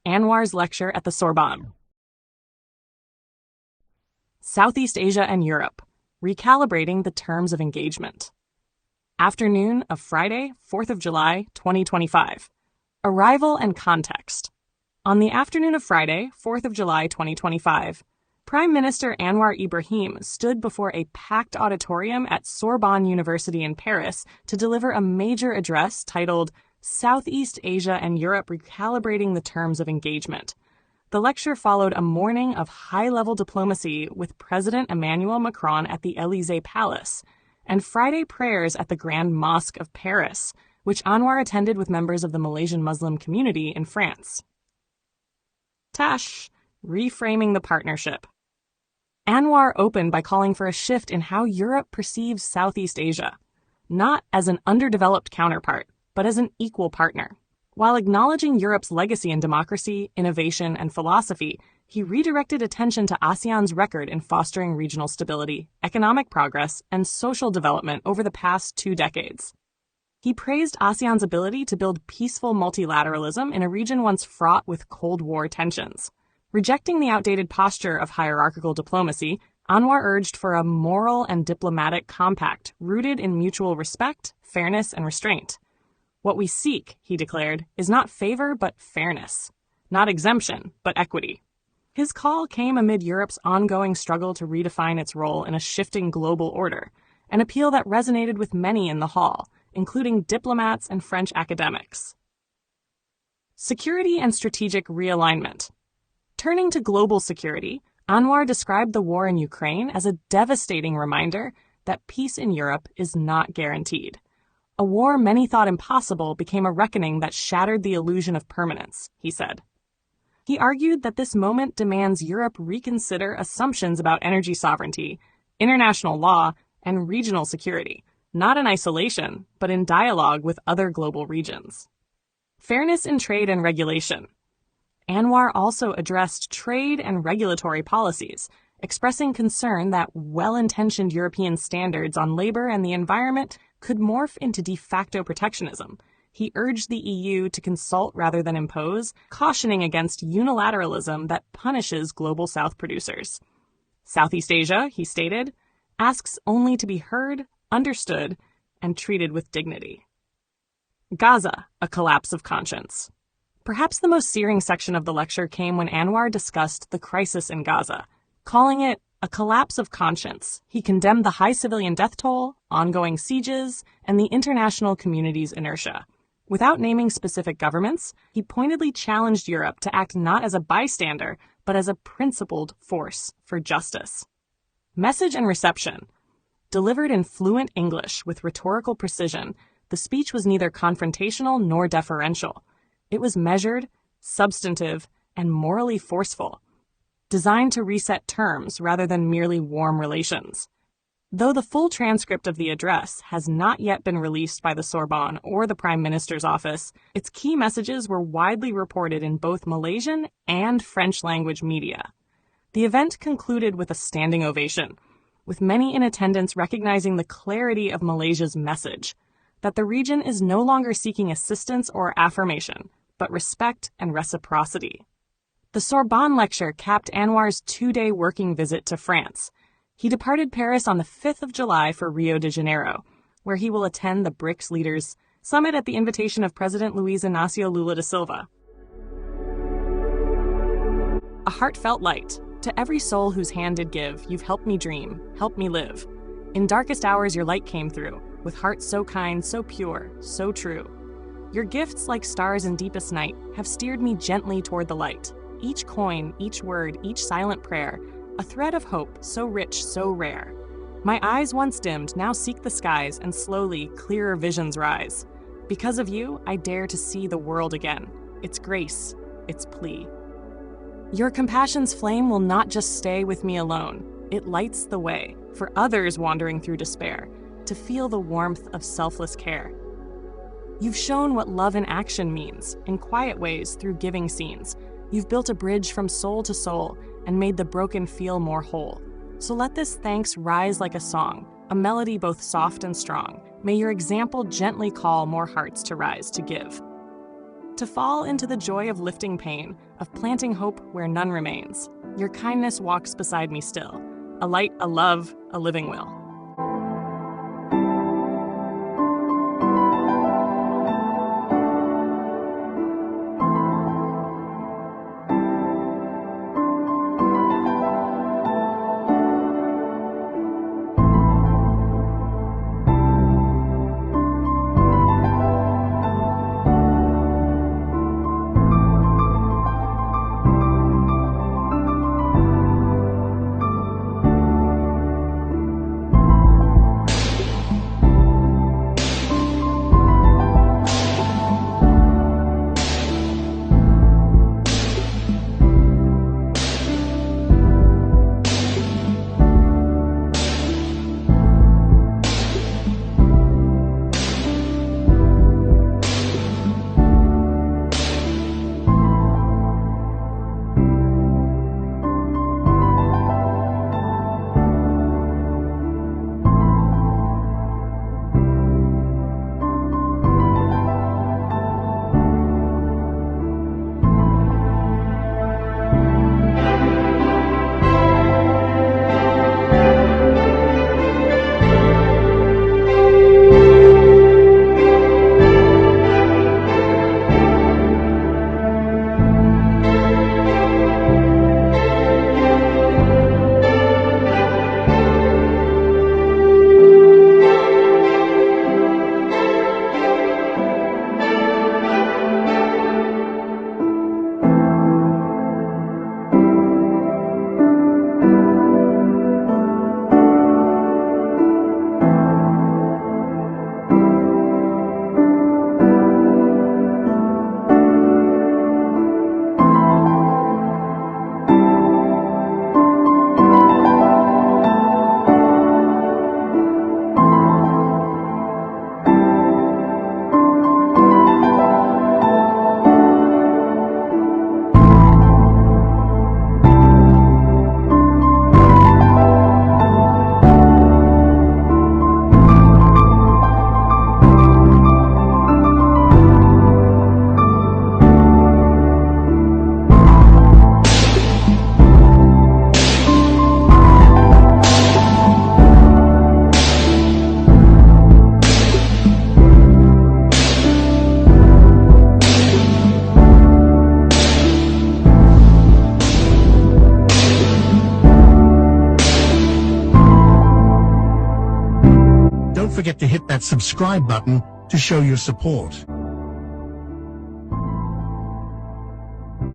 Anwar's lecture at the Sorbonne. Southeast Asia and Europe, Recalibrating the Terms of Engagement. Afternoon of Friday, 4th of July, 2025. Arrival and context. On the afternoon of Friday, 4th of July, 2025, Prime Minister Anwar Ibrahim stood before a packed auditorium at Sorbonne University in Paris to deliver a major address titled Southeast Asia and Europe Recalibrating the Terms of Engagement. The lecture followed a morning of high-level diplomacy with President Emmanuel Macron at the Élysée Palace and Friday prayers at the Grand Mosque of Paris, which Anwar attended with members of the Malaysian Muslim community in France. Tash, Reframing the Partnership. Anwar opened by calling for a shift in how Europe perceives Southeast Asia, not as an underdeveloped counterpart, but as an equal partner. While acknowledging Europe's legacy in democracy, innovation, and philosophy, he redirected attention to ASEAN's record in fostering regional stability, economic progress, and social development over the past 2 decades. He praised ASEAN's ability to build peaceful multilateralism in a region once fraught with Cold War tensions. Rejecting the outdated posture of hierarchical diplomacy, Anwar urged for a moral and diplomatic compact rooted in mutual respect, fairness, and restraint. What we seek, he declared, is not favor but fairness, not exemption but equity. His call came amid Europe's ongoing struggle to redefine its role in a shifting global order, an appeal that resonated with many in the hall, including diplomats and French academics. Security and strategic realignment. Turning to global security, Anwar described the war in Ukraine as a devastating reminder that peace in Europe is not guaranteed. A war many thought impossible became a reckoning that shattered the illusion of permanence, he said. He argued that this moment demands Europe reconsider assumptions about energy sovereignty, international law, and regional security, not in isolation, but in dialogue with other global regions. Fairness in trade and regulation. Anwar also addressed trade and regulatory policies, expressing concern that well-intentioned European standards on labor and the environment could morph into de facto protectionism. He urged the EU to consult rather than impose, cautioning against unilateralism that punishes Global South producers. Southeast Asia, he stated, asks only to be heard, understood, and treated with dignity. Gaza, a collapse of conscience. Perhaps the most searing section of the lecture came when Anwar discussed the crisis in Gaza. Calling it a collapse of conscience, he condemned the high civilian death toll, ongoing sieges, and the international community's inertia. Without naming specific governments, he pointedly challenged Europe to act not as a bystander, but as a principled force for justice. Message and reception. Delivered in fluent English with rhetorical precision, the speech was neither confrontational nor deferential. It was measured, substantive, and morally forceful, designed to reset terms rather than merely warm relations. Though the full transcript of the address has not yet been released by the Sorbonne or the Prime Minister's office, its key messages were widely reported in both Malaysian and French-language media. The event concluded with a standing ovation, with many in attendance recognizing the clarity of Malaysia's message, that the region is no longer seeking assistance or affirmation, but respect and reciprocity. The Sorbonne lecture capped Anwar's 2-day working visit to France. He departed Paris on the 5th of July for Rio de Janeiro, where he will attend the BRICS Leaders Summit at the invitation of President Luiz Inácio Lula da Silva. A heartfelt light. To every soul whose hand did give, you've helped me dream, helped me live. In darkest hours your light came through, with hearts so kind, so pure, so true. Your gifts, like stars in deepest night, have steered me gently toward the light. Each coin, each word, each silent prayer, a thread of hope so rich, so rare. My eyes once dimmed now seek the skies, and slowly clearer visions rise. Because of you, I dare to see the world again, its grace, its plea. Your compassion's flame will not just stay with me alone. It lights the way for others wandering through despair to feel the warmth of selfless care. You've shown what love in action means, in quiet ways through giving scenes. You've built a bridge from soul to soul and made the broken feel more whole. So let this thanks rise like a song, a melody both soft and strong. May your example gently call more hearts to rise to give. to fall into the joy of lifting pain, of planting hope where none remains. Your kindness walks beside me still, a light, a love, a living will. Don't forget to hit that subscribe button to show your support.